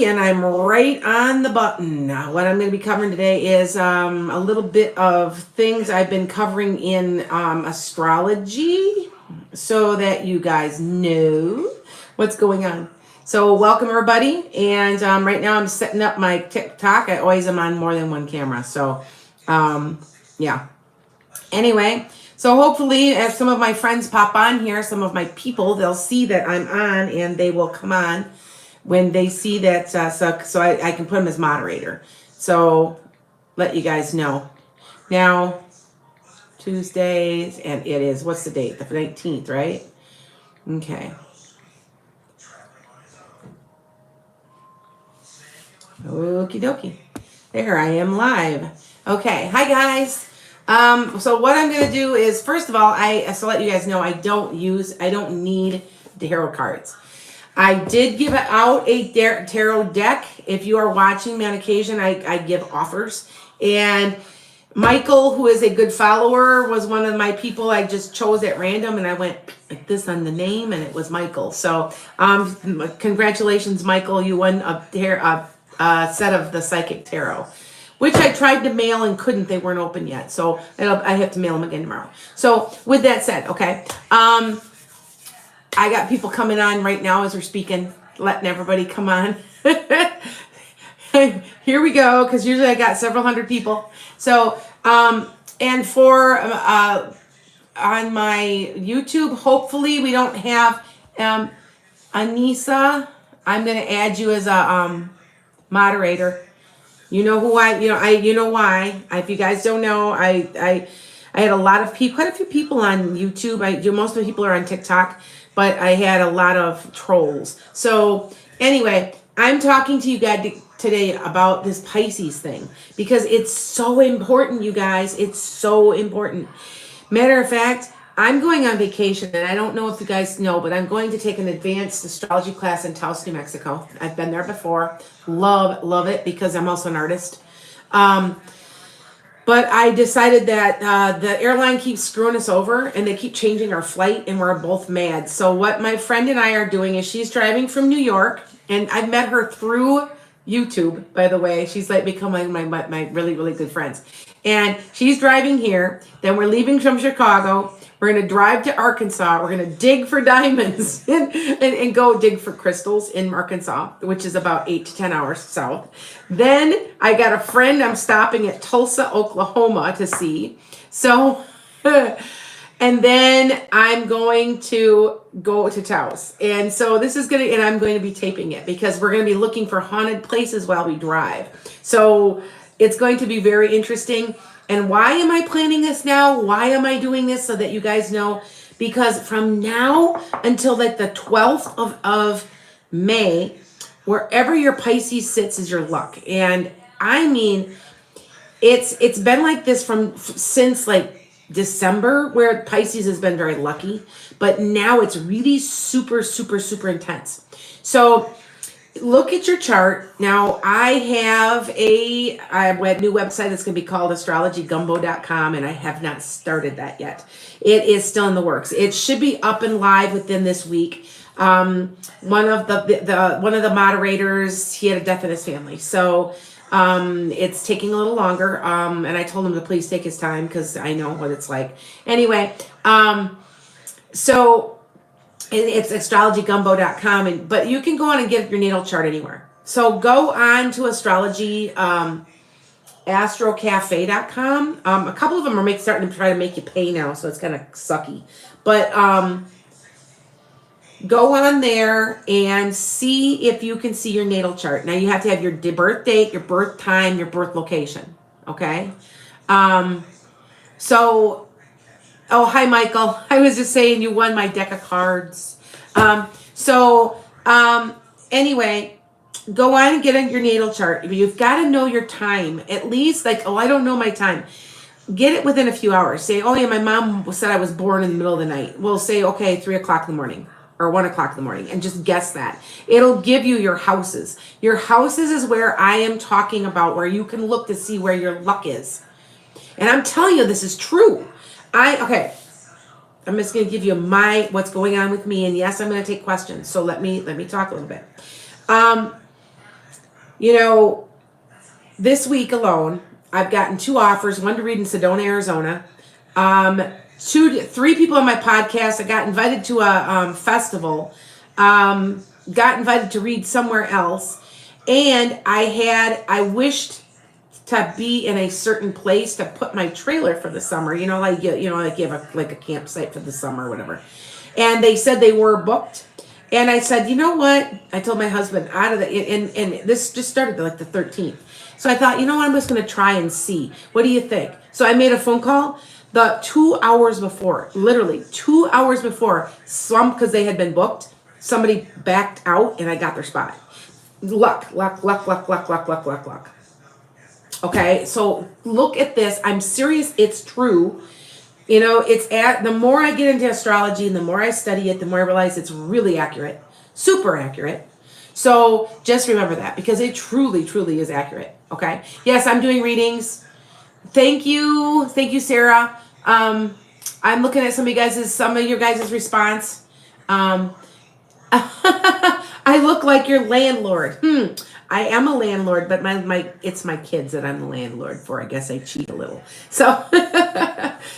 And I'm right on the button. What I'm going to be covering today is a little bit of things I've been covering in astrology so that you guys know what's going on. So welcome everybody. And right now I'm setting up my TikTok. I always am on more than one camera. So yeah. Anyway, so hopefully as some of my friends pop on here, some of my people, they'll see that I'm on and they will come on when they see that, so I can put them as moderator. So let you guys know. Now, Tuesdays, and it is, what's the date? The 19th, right? Okay. Okie dokie. There, I am live. Okay, hi guys. So what I'm going to do is, first of all, so let you guys know, I don't need tarot cards. I did give out a tarot deck. If you are watching me on occasion, I give offers. And Michael, who is a good follower, was one of my people I just chose at random, and I went like this on the name, and it was Michael. So congratulations, Michael. You won a set of the Psychic Tarot, which I tried to mail and couldn't. They weren't open yet. So I have to mail them again tomorrow. So with that said, okay. I got people coming on right now as we're speaking, letting everybody come on. Here we go, because usually I got several hundred people. So, and for on my YouTube, hopefully we don't have Anissa. I'm going to add you as a moderator. You know who you know why. If you guys don't know, I had a lot of people, quite a few people on YouTube. Most of the people are on TikTok. But I had a lot of trolls. So anyway, I'm talking to you guys today about this Pisces thing because it's so important, you guys. It's so important. Matter of fact, I'm going on vacation, and I don't know if you guys know, but I'm going to take an advanced astrology class in Taos, New Mexico. I've been there before. Love it because I'm also an artist. But I decided that the airline keeps screwing us over and they keep changing our flight and we're both mad. So what my friend and I are doing is she's driving from New York, and I've met her through YouTube, by the way. She's like become my really, really good friends. And she's driving here. Then we're leaving from Chicago. We're going to drive to Arkansas. We're going to dig for diamonds and go dig for crystals in Arkansas, which is about 8 to 10 hours south. Then I got a friend I'm stopping at Tulsa, Oklahoma to see. So, and then I'm going to go to Taos. And so and I'm going to be taping it because we're going to be looking for haunted places while we drive. So it's going to be very interesting. And why am I planning this now? Why am I doing this? So that you guys know, because from now until like the 12th of May, wherever your Pisces sits is your luck. And I mean, it's been like this since like December, where Pisces has been very lucky, but now it's really super, super, super intense. So look at your chart. Now, I have a new website that's going to be called astrologygumbo.com, and I have not started that yet. It is still in the works. It should be up and live within this week. One of the moderators, he had a death in his family, so it's taking a little longer. And I told him to please take his time because I know what it's like. Anyway, so it's astrologygumbo.com, but you can go on and get your natal chart anywhere. So go on to astrology, astrocafe.com. A couple of them are starting to try to make you pay now, so it's kind of sucky. But go on there and see if you can see your natal chart. Now you have to have your birth date, your birth time, your birth location. Okay. So, oh, hi, Michael. I was just saying you won my deck of cards. Anyway, go on and get on your natal chart. You've got to know your time. At least like, oh, I don't know my time. Get it within a few hours. Say, oh yeah, my mom said I was born in the middle of the night. We'll say, okay, 3 o'clock in the morning or 1 o'clock in the morning, and just guess that. It'll give you your houses. Your houses is where I am talking about, where you can look to see where your luck is. And I'm telling you, this is true. Okay. I'm just going to give you what's going on with me, and yes, I'm going to take questions. So let me talk a little bit. You know, this week alone, I've gotten 2 offers, one to read in Sedona, Arizona. Um, 3 people on my podcast. I got invited to a festival. Got invited to read somewhere else. And I wished to be in a certain place to put my trailer for the summer. Like like you have a campsite for the summer or whatever. And they said they were booked. And I said, you know what? I told my husband out of the and this just started like the 13th. So I thought, you know what? I'm just going to try and see. What do you think? So I made a phone call the 2 hours before, literally 2 hours before, because they had been booked. Somebody backed out and I got their spot. Luck. Okay, so look at this. I'm serious. It's true. The more I get into astrology and the more I study it, the more I realize it's really accurate, super accurate. So just remember that because it truly, truly is accurate. Okay. Yes, I'm doing readings. Thank you, Sarah. I'm looking at some of your guys' response. I look like your landlord. I am a landlord, but it's my kids that I'm the landlord for. I guess I cheat a little. So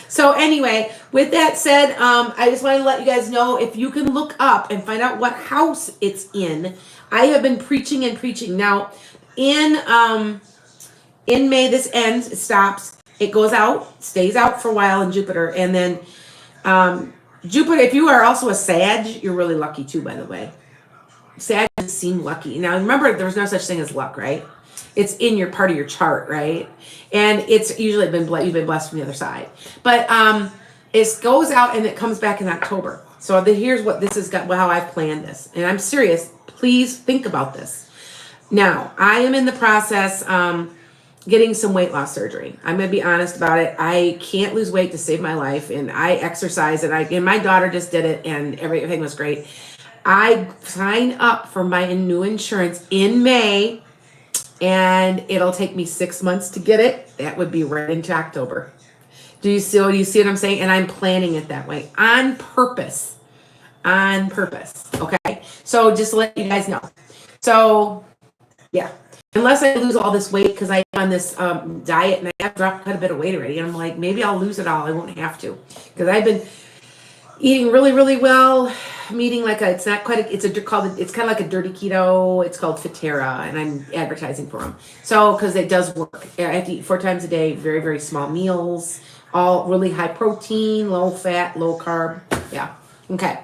so anyway, with that said, I just want to let you guys know if you can look up and find out what house it's in. I have been preaching and preaching. Now, in May, this ends, it stops. It goes out, stays out for a while in Jupiter, and then Jupiter, if you are also a Sag, you're really lucky too, by the way. Sag doesn't seem lucky. Now, remember, there's no such thing as luck, right? It's in your part of your chart, right? And it's usually you've been blessed from the other side. But it goes out and it comes back in October. So here's what this has got, how I've planned this. And I'm serious. Please think about this. Now, I am in the process getting some weight loss surgery. I'm going to be honest about it. I can't lose weight to save my life. And I exercise and my daughter just did it and everything was great. I sign up for my new insurance in May and it'll take me 6 months to get it. That would be right into October. Do you see what I'm saying? And I'm planning it that way on purpose. Okay. So just to let you guys know. So yeah, unless I lose all this weight because I'm on this diet and I have dropped quite a bit of weight already. And I'm like, maybe I'll lose it all. I won't have to because I've been eating really, really well. I'm eating it's kind of like a dirty keto. It's called Fitera, and I'm advertising for them. So, because it does work. I have to eat 4 times a day, very, very small meals, all really high protein, low fat, low carb. Yeah. Okay.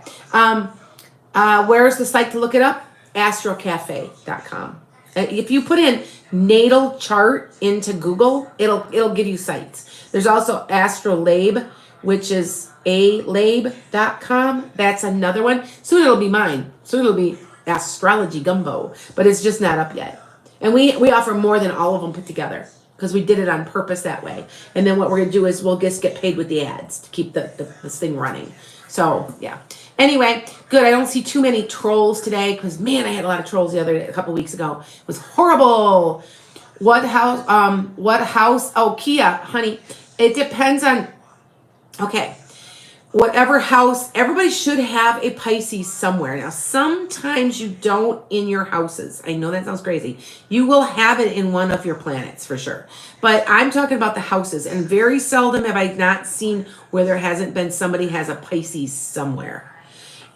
Where's the site to look it up? astrocafe.com. If you put in natal chart into Google, it'll give you sites. There's also Astrolabe, which is alabe.com. That's another one. Soon it'll be mine. Soon it'll be Astrology Gumbo, but it's just not up yet. And we offer more than all of them put together because we did it on purpose that way. And then what we're going to do is we'll just get paid with the ads to keep this thing running. So, yeah. Anyway, good. I don't see too many trolls today because, man, I had a lot of trolls a couple weeks ago. It was horrible. What house? Oh, Kia, honey. It depends on, okay. Whatever house, everybody should have a Pisces somewhere. Now, sometimes you don't in your houses. I know that sounds crazy. You will have it in one of your planets for sure. But I'm talking about the houses. And very seldom have I not seen where there hasn't been somebody has a Pisces somewhere.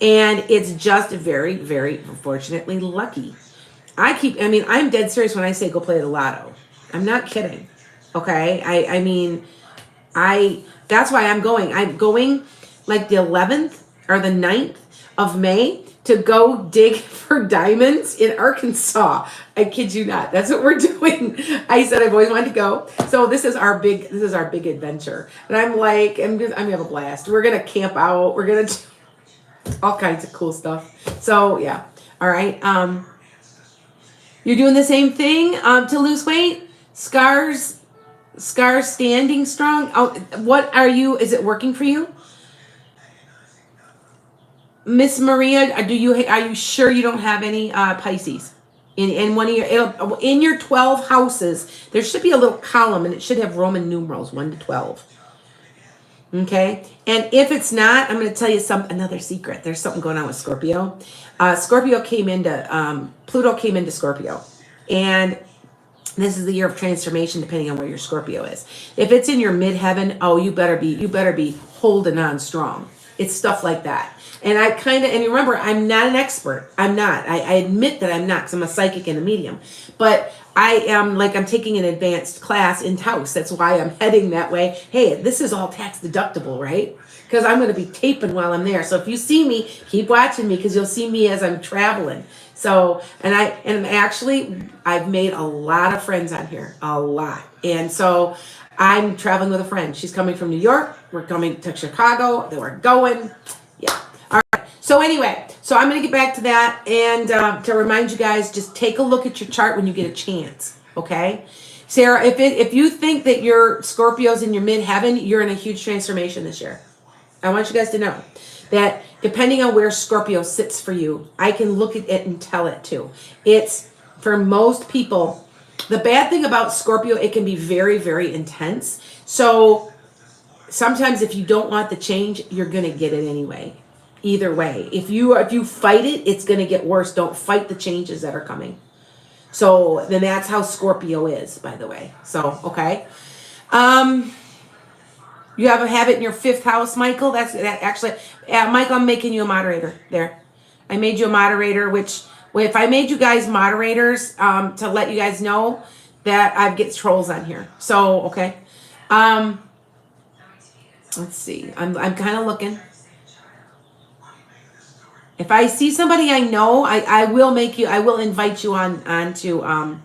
And it's just very, very unfortunately lucky. I'm dead serious when I say go play the lotto. I'm not kidding. Okay? That's why I'm going. I'm going like the 11th or the 9th of May to go dig for diamonds in Arkansas. I kid you not. That's what we're doing. I said I've always wanted to go. So this is our big adventure. And I'm gonna have a blast. We're gonna camp out. We're gonna do all kinds of cool stuff. So yeah. All right. You're doing the same thing to lose weight? Scars standing strong. Oh, what are you? Is it working for you? Miss Maria, are you sure you don't have any Pisces in one of in your 12 houses? There should be a little column and it should have Roman numerals 1 to 12. Okay, and if it's not, I'm going to tell you another secret. There's something going on with Scorpio. Pluto came into Scorpio, And this is the year of transformation, depending on where your Scorpio is. If it's in your midheaven, oh, you better be holding on strong. It's stuff like that. And I kind of, and remember, I'm not an expert. I'm not. I admit that I'm not, because I'm a psychic and a medium. But I am, like, I'm taking an advanced class in Taos. That's why I'm heading that way. Hey, this is all tax deductible, right? Because I'm going to be taping while I'm there. So if you see me, keep watching me, because you'll see me as I'm traveling. So, and actually, I've made a lot of friends on here, a lot. And so I'm traveling with a friend. She's coming from New York. We're coming to Chicago. Then we're going. Yeah. All right. So anyway, so I'm going to get back to that. And to remind you guys, just take a look at your chart when you get a chance. Okay. Sarah, if you think that your Scorpio's in your midheaven, you're in a huge transformation this year. I want you guys to know that depending on where Scorpio sits for you, I can look at it and tell it too. It's, for most people, the bad thing about Scorpio, it can be very, very intense. So sometimes if you don't want the change, you're going to get it anyway. Either way, if you fight it, it's going to get worse. Don't fight the changes that are coming. So then that's how Scorpio is, by the way. So, okay. You have a habit in your 5th house, Michael. That actually, Michael, I'm making you a moderator there. I made you a moderator, which, if I made you guys moderators, to let you guys know that I get trolls on here. So, okay. Let's see. I'm kind of looking. If I see somebody I know, I will invite you on to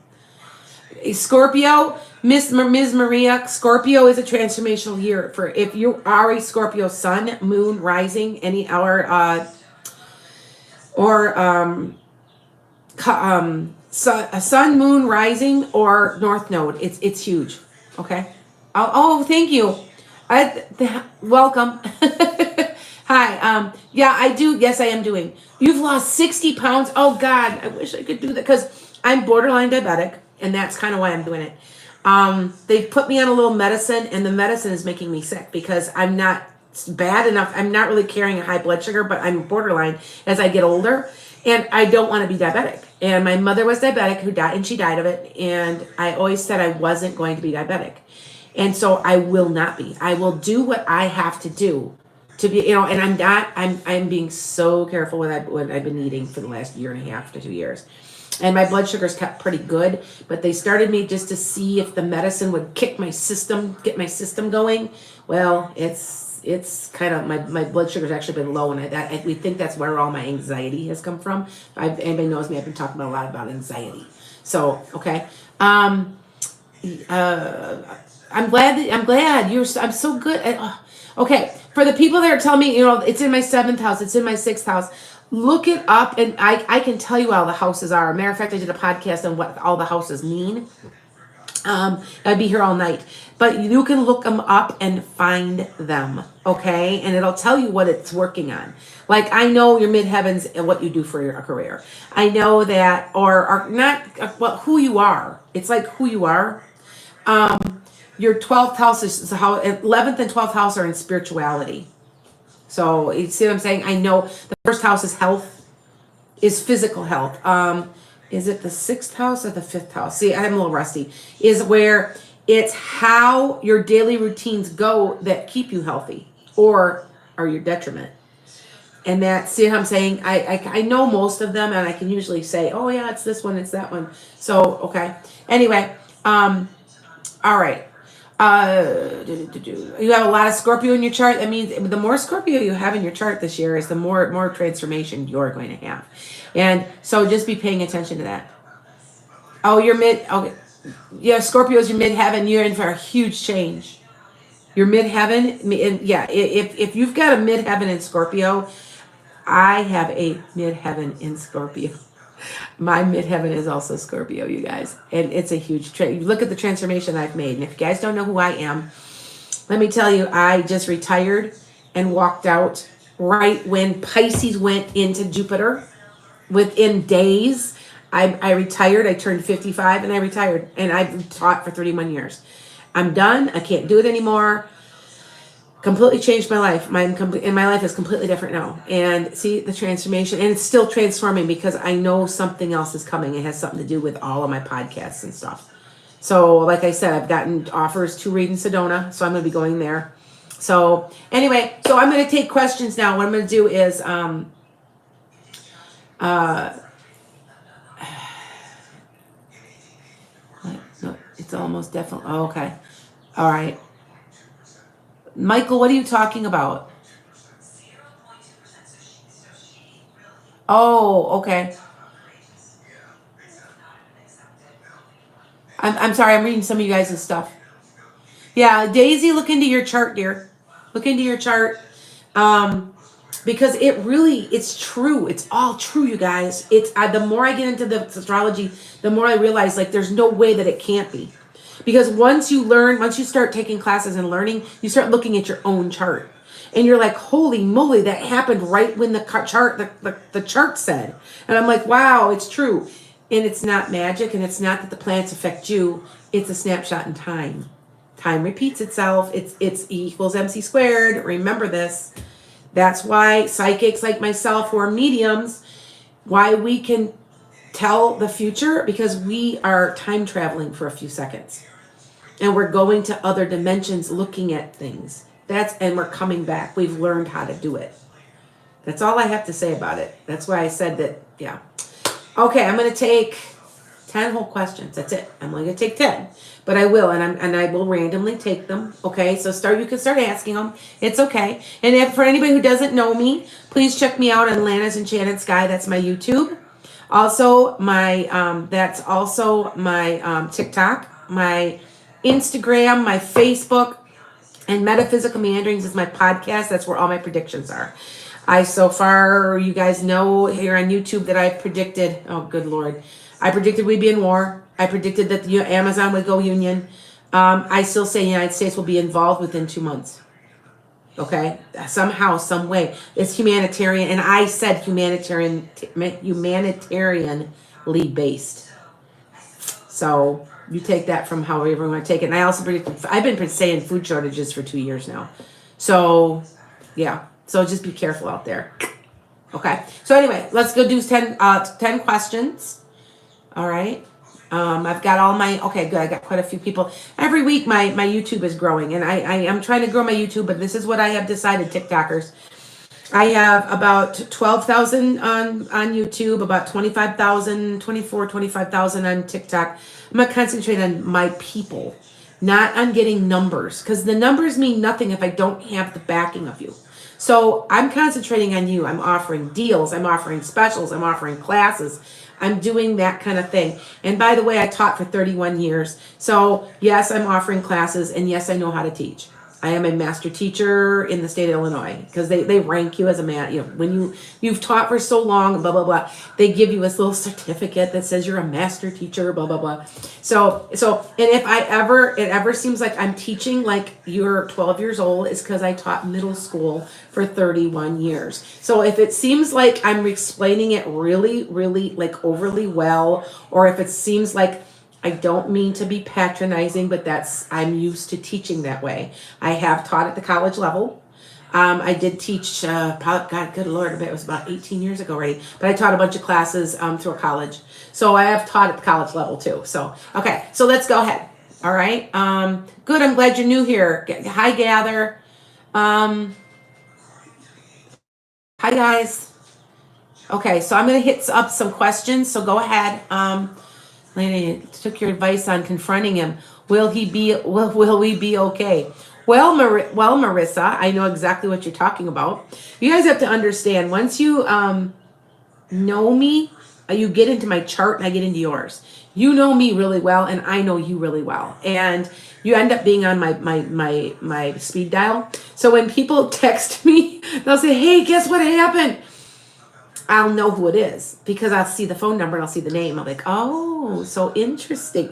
Scorpio. Ms. Maria, Scorpio is a transformational year for if you are a Scorpio sun, moon, rising, any or sun, moon, rising, or north node. It's huge. Okay. Oh, thank you. Welcome. Hi. Yeah, I do. Yes, I am doing. You've lost 60 pounds. Oh God, I wish I could do that, because I'm borderline diabetic, and that's kind of why I'm doing it. They've put me on a little medicine, and the medicine is making me sick because I'm not bad enough. I'm not really carrying a high blood sugar, but I'm borderline as I get older, and I don't want to be diabetic. And my mother was diabetic, who died, and she died of it. And I always said I wasn't going to be diabetic. And so I will not be. I will do what I have to do to be, and I'm being so careful with what I've been eating for the last year and a half to 2 years. And my blood sugar's kept pretty good, but they started me just to see if the medicine would get my system going. Well, it's kind of, my blood sugar's actually been low, and we think that's where all my anxiety has come from. Anybody knows me, I've been talking a lot about anxiety. So, okay. I'm glad I'm so good. Okay. For the people that are telling me, it's in my 7th house, it's in my 6th house, look it up, and I can tell you all the houses are. Matter of fact, I did a podcast on what all the houses mean. I'd be here all night. But you can look them up and find them, okay? And it'll tell you what it's working on. Like, I know your midheavens and what you do for your career. I know that, or not, well, who you are. It's like who you are. Your 12th house is how 11th and 12th house are in spirituality. So you see what I'm saying? I know the 1st house is health, is physical health. Is it the 6th house or the 5th house? See, I'm a little rusty. Is where it's how your daily routines go that keep you healthy or are your detriment. And that, see what I'm saying? I know most of them, and I can usually say, oh yeah, it's this one, it's that one. So, okay. Anyway, all right. You have a lot of Scorpio in your chart. That means the more Scorpio you have in your chart this year is the more transformation you're going to have. And so just be paying attention to that. Oh, okay. Yeah, Scorpio is your midheaven. You're in for a huge change. Your midheaven, and yeah, if you've got a midheaven in Scorpio, I have a midheaven in Scorpio. My midheaven is also Scorpio, you guys. And it's a huge look at the transformation I've made. And if you guys don't know who I am, let me tell you, I just retired and walked out right when Pisces went into Jupiter. Within days, I retired. I turned 55 and I retired. And I've taught for 31 years. I'm done. I can't do it anymore. completely changed my life. And my life is completely different now. And see the transformation, and it's still transforming because I know something else is coming. It has something to do with all of my podcasts and stuff. So, like I said, I've gotten offers to read in Sedona, so I'm going to be going there. So, anyway, so I'm going to take questions now. What I'm going to do is, no, it's almost definitely. Oh, okay, all right. Michael, what are you talking about? Oh, okay. I'm sorry. I'm reading some of you guys' stuff. Yeah, Daisy, look into your chart, dear. Look into your chart. Because it's true. It's all true, you guys. The more I get into the astrology, the more I realize like there's no way that it can't be. Because once you start taking classes and learning, you start looking at your own chart. And you're like, holy moly, that happened right when the chart said. And I'm like, wow, it's true. And it's not magic, and it's not that the planets affect you. It's a snapshot in time. Time repeats itself. It's E equals MC squared. Remember this. That's why psychics like myself who are mediums, why we can tell the future, because we are time traveling for a few seconds. And we're going to other dimensions looking at things. And we're coming back. We've learned how to do it. That's all I have to say about it. That's why I said that, yeah. Okay, I'm going to take 10 whole questions. That's it. I'm only going to take 10. But I will, and I will randomly take them. Okay, so you can start asking them. It's okay. And for anybody who doesn't know me, please check me out on Lana's Enchanted Sky. That's my YouTube. Also, that's also my TikTok, my Instagram, my Facebook, and Metaphysical Meanderings is my podcast. That's where all my predictions are. So far, you guys know here on YouTube that I predicted, oh, good Lord. I predicted we'd be in war. I predicted that the Amazon would go union. I still say the United States will be involved within 2 months. Okay? Somehow, some way. It's humanitarian. And I said humanitarianly based. So you take that from however you want to take it. And I also I've been saying food shortages for 2 years now. So, yeah. So just be careful out there. Okay. So anyway, let's go do 10 questions. All right. I've got okay, good. I got quite a few people. Every week my YouTube is growing, and I am trying to grow my YouTube, but this is what I have decided, TikTokers. I have about 12,000 on YouTube, about 25,000 on TikTok. I'm going to concentrate on my people, not on getting numbers, because the numbers mean nothing if I don't have the backing of you. So I'm concentrating on you. I'm offering deals. I'm offering specials. I'm offering classes. I'm doing that kind of thing. And by the way, I taught for 31 years. So yes, I'm offering classes, and yes, I know how to teach. I am a master teacher in the state of Illinois, because they rank you as a man. You know, when you've taught for so long, blah, blah, blah, they give you this little certificate that says you're a master teacher, blah, blah, blah. So, and if it ever seems like I'm teaching like you're 12 years old, it's because I taught middle school for 31 years. So if it seems like I'm explaining it really, really like overly well, or if it seems like I don't mean to be patronizing, but I'm used to teaching that way. I have taught at the college level. I did teach, God, good Lord, I bet it was about 18 years ago already, but I taught a bunch of classes through a college. So I have taught at the college level too. So, okay, so let's go ahead. All right. Good. I'm glad you're new here. Hi, Gather. Hi, guys. Okay, so I'm going to hit up some questions. So go ahead. Lady took your advice on confronting him. Will we be okay? Well, Marissa, I know exactly what you're talking about. You guys have to understand, once you know me, you get into my chart and I get into yours. You know me really well, and I know you really well. And you end up being on my speed dial. So when people text me, they'll say, hey, guess what happened? I'll know who it is because I'll see the phone number and I'll see the name. I'm like, oh, so interesting,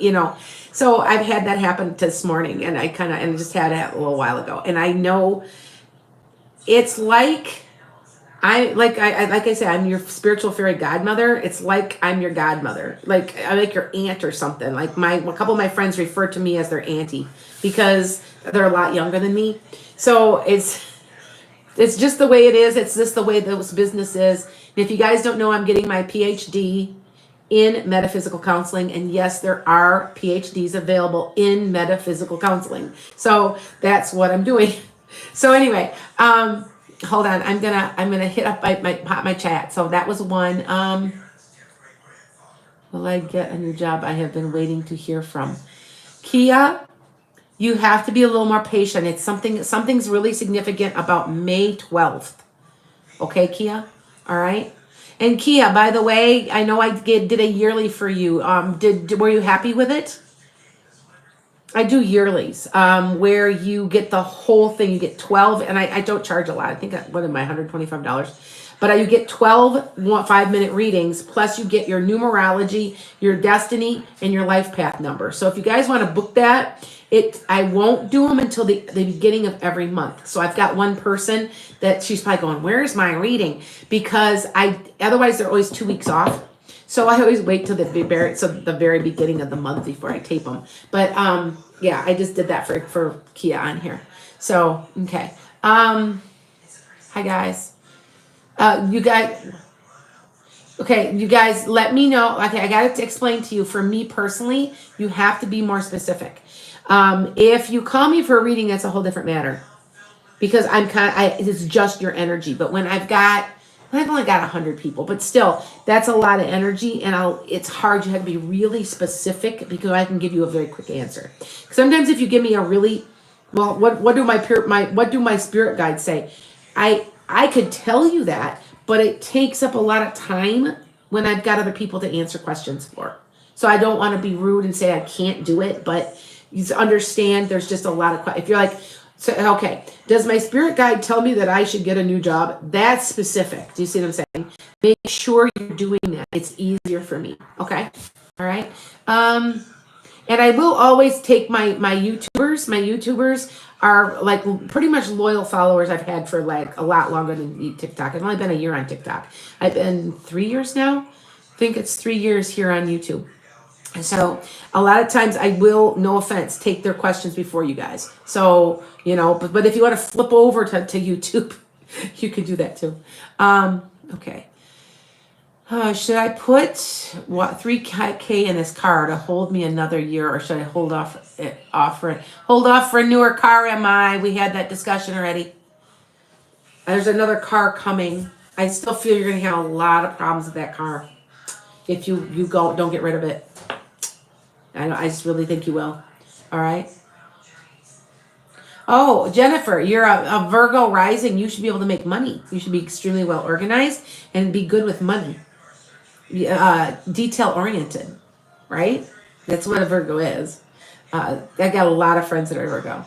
So I've had that happen this morning, and I just had it a little while ago. And I know it's like like I say, I'm your spiritual fairy godmother. It's like I'm your godmother. Like I'm like your aunt or something. Like a couple of my friends refer to me as their auntie because they're a lot younger than me. So it's just the way it is. It's just the way this business is. And if you guys don't know, I'm getting my PhD in metaphysical counseling. And yes, there are PhDs available in metaphysical counseling. So that's what I'm doing. So anyway, hold on. I'm gonna hit up my chat. So that was one. Will I get a new job? I have been waiting to hear from Kia. You have to be a little more patient. It's something's really significant about May 12th. Okay, Kia? All right. And Kia, by the way, I know I did a yearly for you. Were you happy with it? I do yearlies, where you get the whole thing. You get 12, and I don't charge a lot. I think, what am I, $125? But you get 12 5-minute readings, plus you get your numerology, your destiny, and your life path number. So if you guys want to book that, I won't do them until the beginning of every month. So I've got one person that she's probably going, where's my reading? Because otherwise they're always 2 weeks off. So I always wait till the very beginning of the month before I tape them. But yeah, I just did that for Kia on here. So, okay. Hi guys. You guys, let me know. Okay, I got to explain to you. For me personally, you have to be more specific. If you call me for a reading, that's a whole different matter, because it's just your energy. But when I've only got 100 people, but still, that's a lot of energy, and it's hard. You have to be really specific because I can give you a very quick answer. Sometimes if you give me a really, well, what do my spirit guides say? I could tell you that, but it takes up a lot of time when I've got other people to answer questions for. So I don't want to be rude and say I can't do it, but you understand there's just a lot of, if you're like, so, okay, does my spirit guide tell me that I should get a new job? That's specific. Do you see what I'm saying? Make sure you're doing that. It's easier for me. Okay. All right. And I will always take my YouTubers. My YouTubers are like pretty much loyal followers I've had for like a lot longer than TikTok. I've only been a year on TikTok. I've been 3 years now. I think it's 3 years here on YouTube. So a lot of times I will, no offense, take their questions before you guys. So, but if you want to flip over to YouTube, you can do that too. Okay. Should I put 3K in this car to hold me another year, or should I hold off for a newer car? We had that discussion already. There's another car coming. I still feel you're going to have a lot of problems with that car if you don't get rid of it. I just really think you will. All right. Oh, Jennifer, you're a Virgo rising. You should be able to make money. You should be extremely well organized and be good with money. Detail oriented, right? That's what a Virgo is. I got a lot of friends that are Virgo.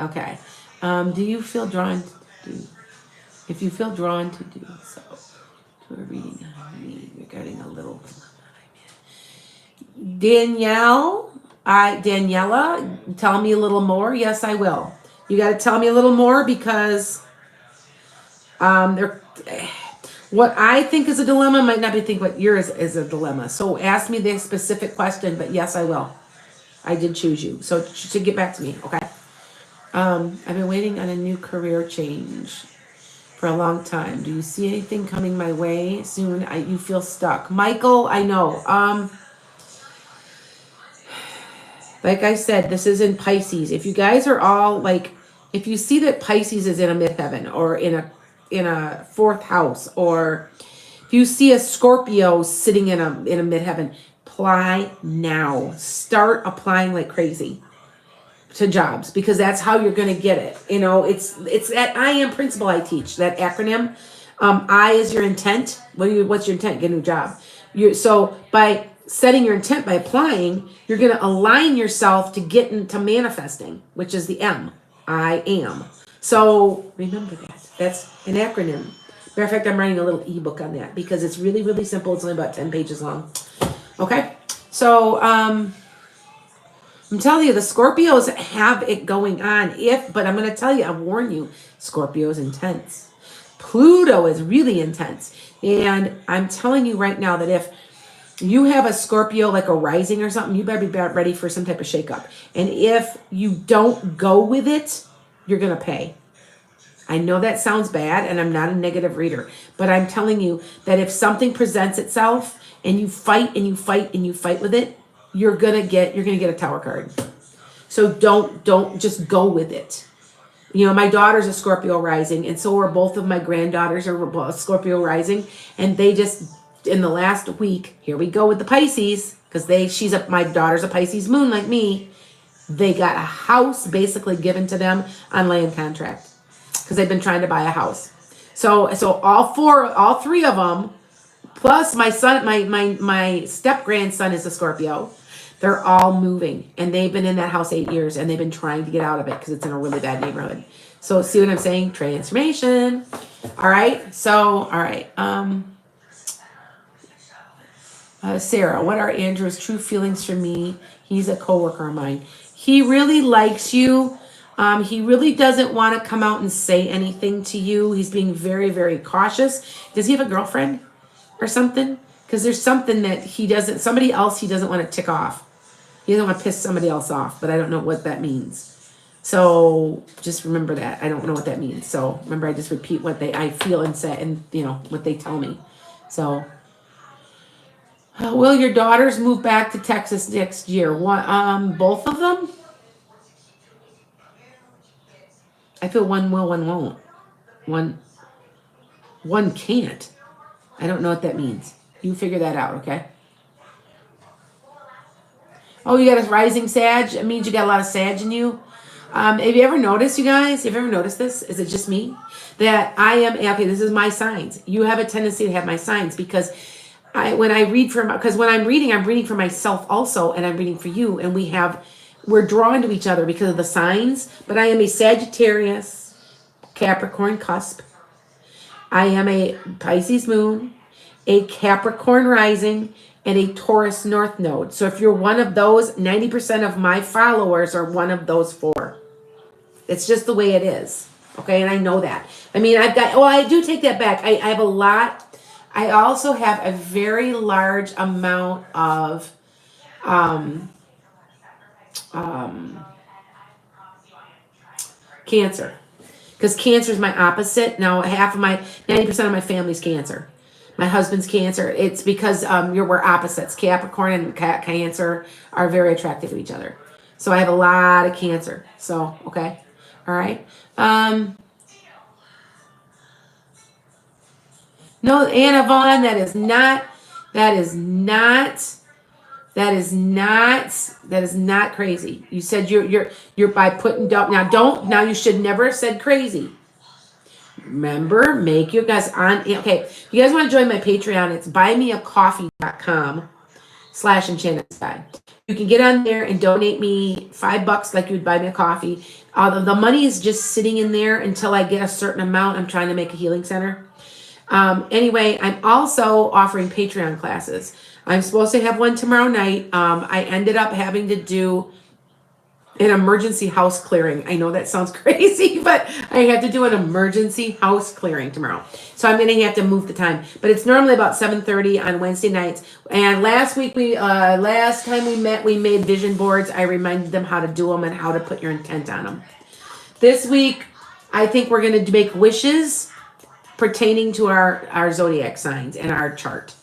Okay. Do you feel drawn to do? If you feel drawn to do so, to a reading regarding a little. Daniela, tell me a little more. Yes, I will. You got to tell me a little more because what I think is a dilemma might not be what yours is a dilemma. So ask me the specific question, but yes, I will. I did choose you. So to get back to me, okay? I've been waiting on a new career change for a long time. Do you see anything coming my way soon? You feel stuck. Michael, I know. Like I said, this is in Pisces. If you guys are all if you see that Pisces is in a midheaven or in a fourth house, or if you see a Scorpio sitting in a midheaven, apply now. Start applying like crazy to jobs, because that's how you're going to get it. It's that I am principle I teach, that acronym. I is your intent. What's your intent? Get a new job. So by setting your intent, by applying, you're going to align yourself to get into manifesting, which is the M. I am. So remember that. That's an acronym. Matter of fact, I'm writing a little ebook on that because it's really, really simple. It's only about 10 pages long. Okay. So I'm telling you, the Scorpios have it going on. But I'm going to tell you, I warn you, Scorpio's intense. Pluto is really intense. And I'm telling you right now that if you have a Scorpio, like a rising or something, you better be ready for some type of shakeup. And if you don't go with it, you're going to pay. I know that sounds bad, and I'm not a negative reader, but I'm telling you that if something presents itself and you fight and you fight and you fight with it, you're gonna get a Tower card. So don't just go with it. You know, my daughter's a Scorpio rising, and so are both of my granddaughters are both Scorpio rising, and they just in the last week, here we go with the Pisces, because my daughter's a Pisces moon like me. They got a house basically given to them on land contract because they've been trying to buy a house. So all three of them, plus my son, my step grandson is a Scorpio. They're all moving, and they've been in that house 8 years, and they've been trying to get out of it because it's in a really bad neighborhood. So see what I'm saying? Transformation. All right. So all right. Sarah, what are Andrew's true feelings for me? He's a coworker of mine. He really likes you. He really doesn't want to come out and say anything to you. He's being very, very cautious. Does he have a girlfriend or something? Because there's something that somebody else he doesn't want to tick off. He doesn't want to piss somebody else off, but I don't know what that means. So just remember that. I don't know what that means. So remember, I just repeat what I feel and say, and what they tell me. So will your daughters move back to Texas next year? Both of them? I feel one will, one won't. One can't. I don't know what that means. You figure that out, okay? Oh, you got a rising Sag? It means you got a lot of Sag in you. Have you ever noticed, you guys? Have you ever noticed this? Is it just me? That I am, okay, this is my signs. You have a tendency to have my signs because when I'm reading, I'm reading for myself also, and I'm reading for you, and we're drawn to each other because of the signs. But I am a Sagittarius, Capricorn cusp. I am a Pisces moon, a Capricorn rising, and a Taurus north node. So if you're one of those, 90% of my followers are one of those four. It's just the way it is. Okay, and I know that. I mean, I do take that back. I have a lot. I also have a very large amount of Cancer. Because Cancer is my opposite. Now, 90% of my family's Cancer. My husband's Cancer. It's because we're opposites. Capricorn and Cancer are very attractive to each other. So I have a lot of Cancer. So, okay. All right. No, Anna Vaughn, that is not crazy. You said you're by putting down. Now you should never have said crazy. Remember, make you guys okay. If you guys want to join my Patreon, it's buymeacoffee.com/enchantedskye. You can get on there and donate me $5 like you would buy me a coffee. The money is just sitting in there until I get a certain amount. I'm trying to make a healing center. Anyway, I'm also offering Patreon classes. I'm supposed to have one tomorrow night. I ended up having to do an emergency house clearing. I know that sounds crazy, but I have to do an emergency house clearing tomorrow. So I'm going to have to move the time. But it's normally about 7:30 on Wednesday nights. And last time we met, we made vision boards. I reminded them how to do them and how to put your intent on them. This week, I think we're going to make wishes pertaining to our zodiac signs and our chart.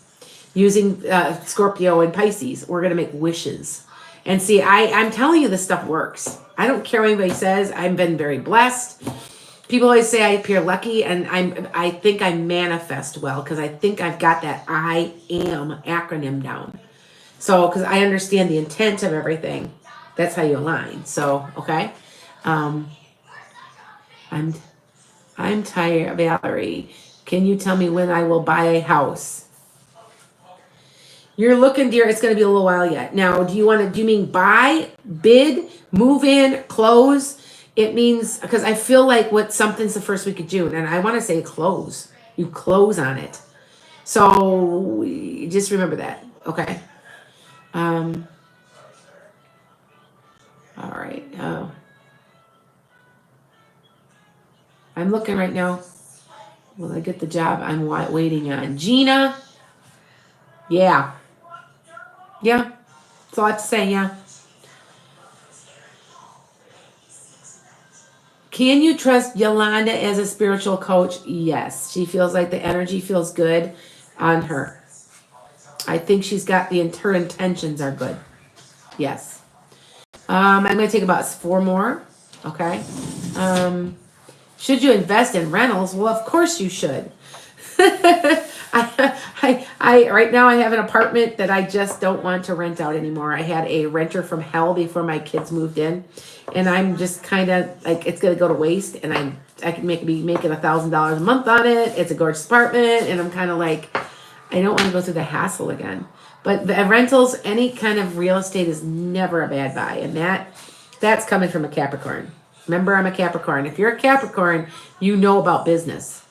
Using Scorpio and Pisces, we're going to make wishes. And see, I'm telling you, this stuff works. I don't care what anybody says. I've been very blessed. People always say I appear lucky, and I think I manifest well because I think I've got that I am acronym down. So, because I understand the intent of everything, that's how you align. So, okay. I'm tired, Valerie. Can you tell me when I will buy a house? You're looking, dear, it's going to be a little while yet. Now, do you mean buy, bid, move in, close? It means, because I feel like something's the first week of June, and I want to say close. You close on it. So just remember that. Okay. All right. I'm looking right now. Will I get the job I'm waiting on? Gina? Yeah. Yeah. That's all I have to say, yeah. Can you trust Yolanda as a spiritual coach? Yes. She feels like the energy feels good on her. I think she's got her intentions are good. Yes. I'm going to take about 4 more. Okay. Should you invest in rentals? Well, of course you should. I right now I have an apartment that I just don't want to rent out anymore. I had a renter from hell before my kids moved in, and I'm just kind of like it's gonna go to waste. And I can be making $1,000 a month on it. It's a gorgeous apartment, and I'm kind of like I don't want to go through the hassle again. But the rentals, any kind of real estate is never a bad buy, and that's coming from a Capricorn. Remember, I'm a Capricorn. If you're a Capricorn, you know about business.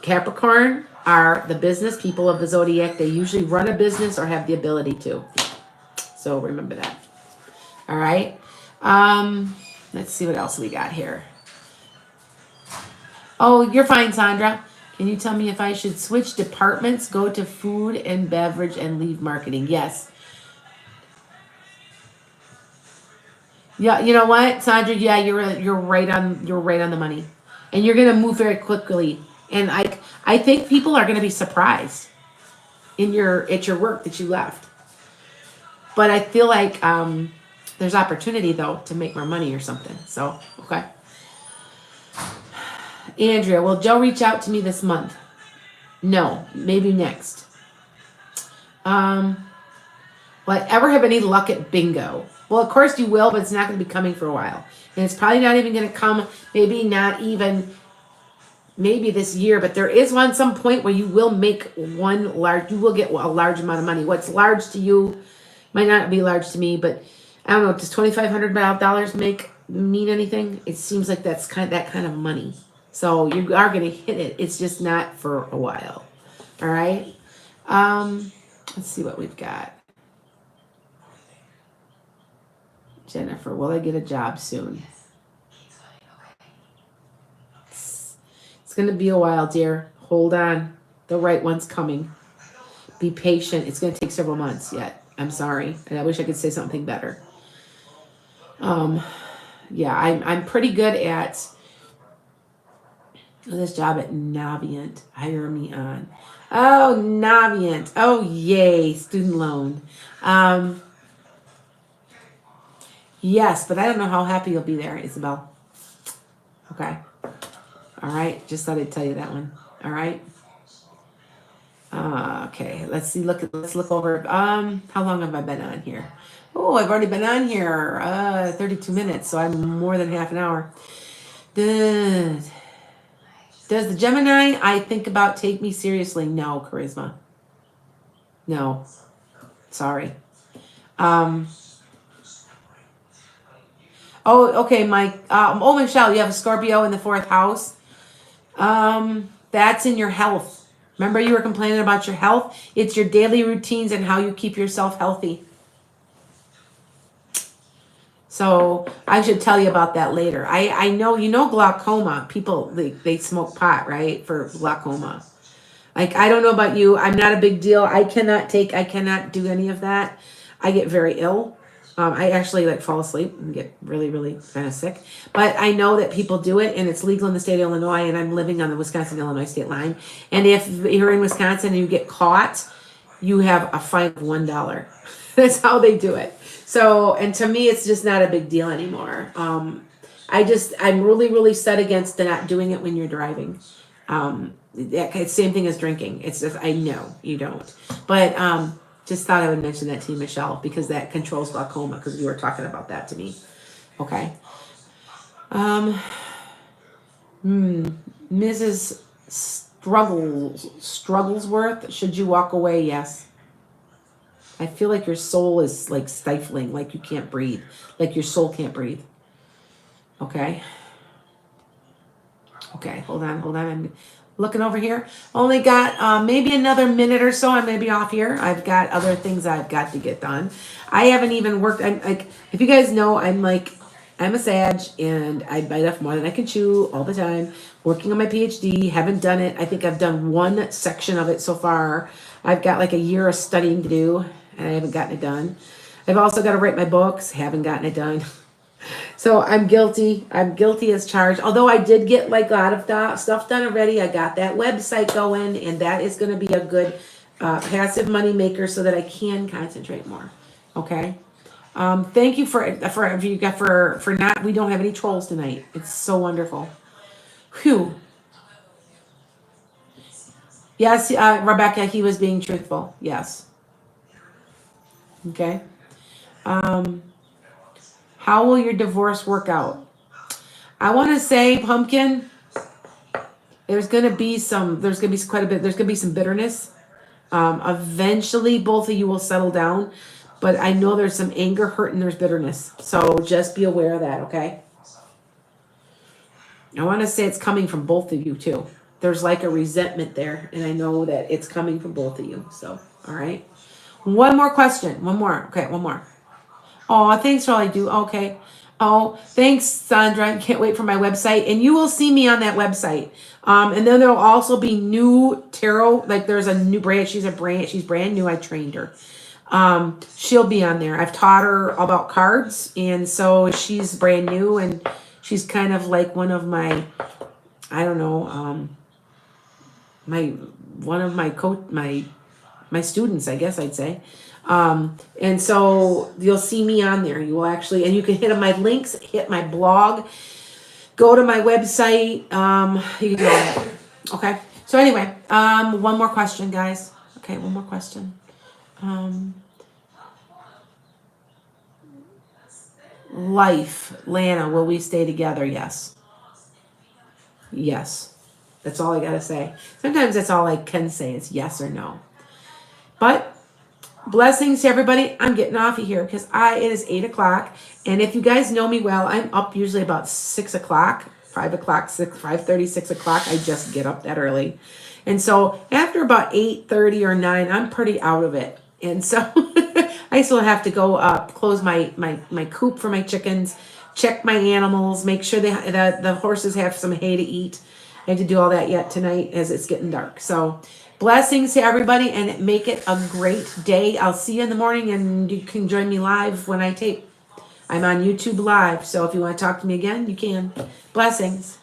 Capricorn are the business people of the zodiac. They usually run a business or have the ability to. So remember that. All right. Let's see what else we got here. Oh, you're fine, Sandra. Can you tell me if I should switch departments, go to food and beverage, and leave marketing? Yes. Yeah, you know what, Sandra? Yeah, you're right on the money, and you're gonna move very quickly. And I think people are gonna be surprised at your work that you left. But I feel like there's opportunity though to make more money or something. So okay. Andrea, will Joe reach out to me this month? No, maybe next. Will I ever have any luck at bingo? Well, of course you will, but it's not going to be coming for a while. And it's probably not even going to come, maybe this year, but there is some point where you will make you will get a large amount of money. What's large to you might not be large to me, but I don't know, does $2,500 mean anything? It seems like that's that kind of money. So you are going to hit it. It's just not for a while. All right. Let's see what we've got. Jennifer, will I get a job soon? It's going to be a while, dear. Hold on. The right one's coming. Be patient. It's going to take several months yet. I'm sorry. And I wish I could say something better. Yeah, I'm pretty good at this job at Navient. Hire me on. Oh, Navient. Oh, yay. Student loan. Yes, but I don't know how happy you'll be there, Isabel. Okay. All right. Just thought I'd tell you that one. All right. Okay. Let's see. Let's look over. How long have I been on here? Oh, I've already been on here 32 minutes, so I'm more than half an hour. Does the Gemini I think about take me seriously? No, Charisma. No. Sorry. Oh, okay, Mike. Michelle, you have a Scorpio in the 4th house. That's in your health. Remember you were complaining about your health? It's your daily routines and how you keep yourself healthy. So I should tell you about that later. I know, glaucoma. People, they smoke pot, right? For glaucoma. Like, I don't know about you. I'm not a big deal. I cannot do any of that. I get very ill. I actually fall asleep and get really, really kind of sick. But I know that people do it, and it's legal in the state of Illinois, and I'm living on the Wisconsin-Illinois state line. And if you're in Wisconsin and you get caught, you have a fine of $1. That's how they do it. So, and to me, it's just not a big deal anymore. I'm really, really set against not doing it when you're driving. Same thing as drinking. It's just, I know you don't. But, just thought I would mention that to you, Michelle, because that controls glaucoma, because you were talking about that to me. Okay. Mrs. Strugglesworth, should you walk away? Yes. I feel like your soul is stifling, like you can't breathe, like your soul can't breathe. Okay. Okay, hold on. I'm looking over here. Only got maybe another minute or so. I'm going to be off here. I've got other things I've got to get done. I haven't even worked. I'm if you guys know, I'm I'm a Sag, and I bite off more than I can chew all the time. Working on my PhD, haven't done it. I think I've done one section of it so far. I've got like a year of studying to do, and I haven't gotten it done. I've also got to write my books, haven't gotten it done. So I'm guilty. I'm guilty as charged. Although I did get like a lot of stuff done already. I got that website going, and that is going to be a good passive money maker so that I can concentrate more. Okay. Thank you for not. We don't have any trolls tonight. It's so wonderful. Whew. Yes, Rebecca. He was being truthful. Yes. Okay. How will your divorce work out? I want to say, Pumpkin, there's going to be quite a bit, there's going to be some bitterness. Eventually, both of you will settle down, but I know there's some anger, hurt, and there's bitterness. So just be aware of that, okay? I want to say it's coming from both of you, too. There's like a resentment there, and I know that it's coming from both of you. So, all right. One more question. One more. Okay, one more. Oh, thanks for all I do. Okay. Oh, thanks, Sandra. Can't wait for my website. And you will see me on that website. And then there'll also be new tarot. Like there's a new brand. She's brand new. I trained her. She'll be on there. I've taught her about cards. And so she's brand new. And she's kind of like one of my, I don't know, my students, I guess I'd say. And so you'll see me on there. You will actually, and you can hit on my links, hit my blog, go to my website. You can do all that. Okay. So anyway, one more question, guys. Okay. One more question. Life, Lana, will we stay together? Yes. Yes. That's all I gotta say. Sometimes that's all I can say is yes or no. But blessings to everybody. I'm getting off of here because it is 8 o'clock. And if you guys know me well, I'm up usually about 6 o'clock, 5 o'clock, 5:30, 6 o'clock. I just get up that early. And so after about 8:30 or 9, I'm pretty out of it. And so I still have to go close my coop for my chickens, check my animals, make sure the horses have some hay to eat. I have to do all that yet tonight as it's getting dark. So blessings to everybody and make it a great day. I'll see you in the morning and you can join me live when I tape. I'm on YouTube live. So if you want to talk to me again, you can. Blessings.